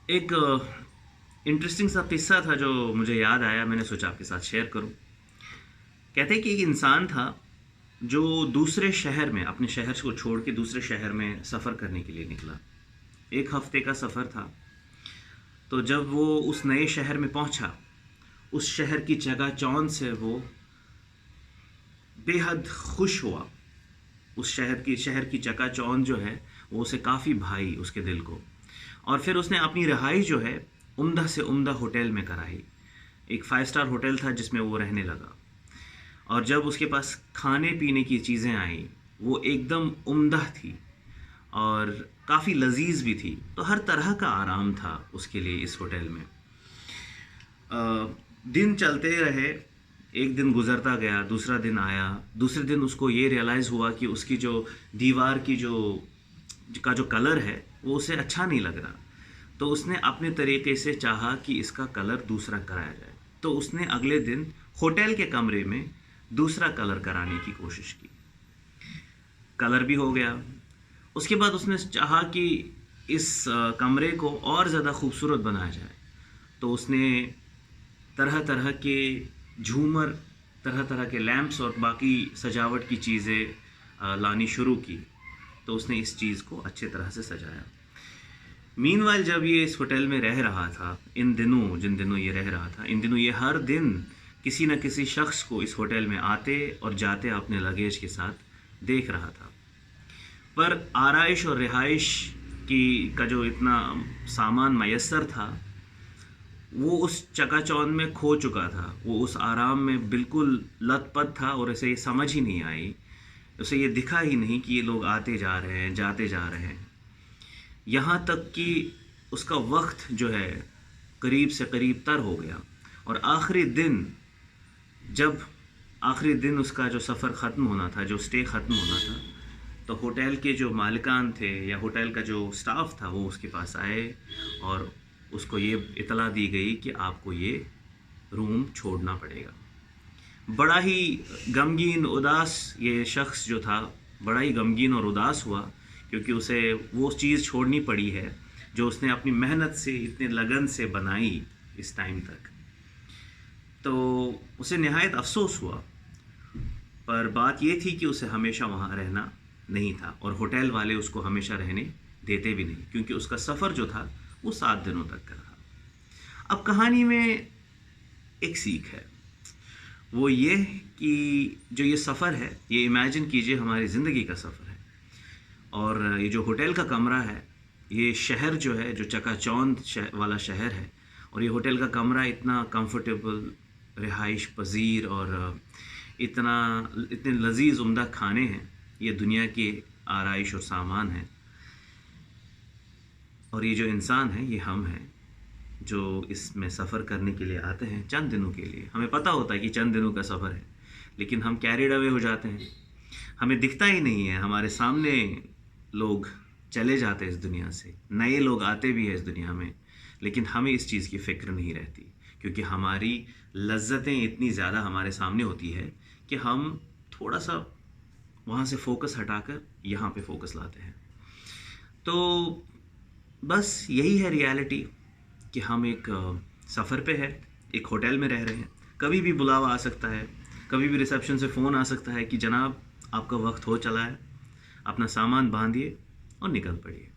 एक इंटरेस्टिंग सा किस्सा था जो मुझे याद आया, मैंने सोचा आपके साथ शेयर करूं। कहते हैं कि एक इंसान था जो दूसरे शहर में, अपने शहर को छोड़ के दूसरे शहर में सफ़र करने के लिए निकला। एक हफ्ते का सफ़र था। तो जब वो उस नए शहर में पहुंचा, उस शहर की चकाचौंध से वो बेहद खुश हुआ। उस शहर की चकाचौंध जो है वो उसे काफ़ी भाई उसके दिल को। और फिर उसने अपनी रहाइश जो है उम्दा से उम्दा होटल में कराई। एक 5 स्टार होटल था जिसमें वो रहने लगा। और जब उसके पास खाने पीने की चीज़ें आई, वो एकदम उम्दा थी और काफ़ी लजीज भी थी। तो हर तरह का आराम था उसके लिए इस होटल में। दिन चलते रहे, एक दिन गुजरता गया, दूसरा दिन आया। दूसरे दिन उसको ये रियलाइज़ हुआ कि उसकी जो दीवार की जो कलर है वो उसे अच्छा नहीं लग रहा। तो उसने अपने तरीके से चाहा कि इसका कलर दूसरा कराया जाए। तो उसने अगले दिन होटल के कमरे में दूसरा कलर कराने की कोशिश की। कलर भी हो गया। उसके बाद उसने चाहा कि इस कमरे को और ज़्यादा खूबसूरत बनाया जाए। तो उसने तरह तरह के झूमर, तरह तरह के लैंप्स और बाकी सजावट की चीज़ें लानी शुरू की। तो उसने इस चीज़ को अच्छे तरह से सजाया। मीनवाइल जब ये इस होटल में रह रहा था, इन दिनों जिन दिनों ये रह रहा था, इन दिनों ये हर दिन किसी न किसी शख्स को इस होटल में आते और जाते अपने लगेज के साथ देख रहा था। पर आराइश और रिहाइश की का जो इतना सामान मैसर था, वो उस चकाचौंध में खो चुका था। वो उस आराम में बिल्कुल लथपथ था और इसे ये समझ ही नहीं आई, उसे ये दिखा ही नहीं कि ये लोग आते जा रहे हैं, जाते जा रहे हैं। यहाँ तक कि उसका वक्त जो है करीब से करीब तर हो गया। और आखिरी दिन उसका जो सफ़र ख़त्म होना था, जो स्टे ख़त्म होना था, तो होटल के जो मालिकान थे या होटल का जो स्टाफ था वो उसके पास आए और उसको ये इतला दी गई कि आपको ये रूम छोड़ना पड़ेगा। बड़ा ही गमगीन उदास ये शख्स जो था, बड़ा ही गमगीन और उदास हुआ, क्योंकि उसे वो चीज़ छोड़नी पड़ी है जो उसने अपनी मेहनत से, इतने लगन से बनाई इस टाइम तक। तो उसे निहायत अफसोस हुआ। पर बात ये थी कि उसे हमेशा वहाँ रहना नहीं था और होटल वाले उसको हमेशा रहने देते भी नहीं, क्योंकि उसका सफ़र जो था वो 7 दिनों तक का था। अब कहानी में एक सीख है, वो ये कि जो ये सफ़र है, ये इमेजिन कीजिए हमारी ज़िंदगी का सफ़र है। और ये जो होटल का कमरा है, ये शहर जो है, जो चकाचौंध वाला शहर है, और ये होटल का कमरा इतना कंफर्टेबल, रिहाइश पजीर और इतने लजीज उम्दा खाने हैं, ये दुनिया की आराइश और सामान है। और ये जो इंसान है, ये हम हैं जो इसमें सफ़र करने के लिए आते हैं चंद दिनों के लिए। हमें पता होता है कि चंद दिनों का सफ़र है, लेकिन हम कैरिड अवे हो जाते हैं। हमें दिखता ही नहीं है, हमारे सामने लोग चले जाते हैं इस दुनिया से, नए लोग आते भी हैं इस दुनिया में, लेकिन हमें इस चीज़ की फ़िक्र नहीं रहती, क्योंकि हमारी लज्जतें इतनी ज़्यादा हमारे सामने होती है कि हम थोड़ा सा वहाँ से फोकस हटाकर यहाँ पे फोकस लाते हैं। तो बस यही है रियलिटी, कि हम एक सफ़र पे है, एक होटल में रह रहे हैं। कभी भी बुलावा आ सकता है, कभी भी रिसेप्शन से फ़ोन आ सकता है कि जनाब आपका वक्त हो चला है, अपना सामान बांधिए और निकल पड़िए।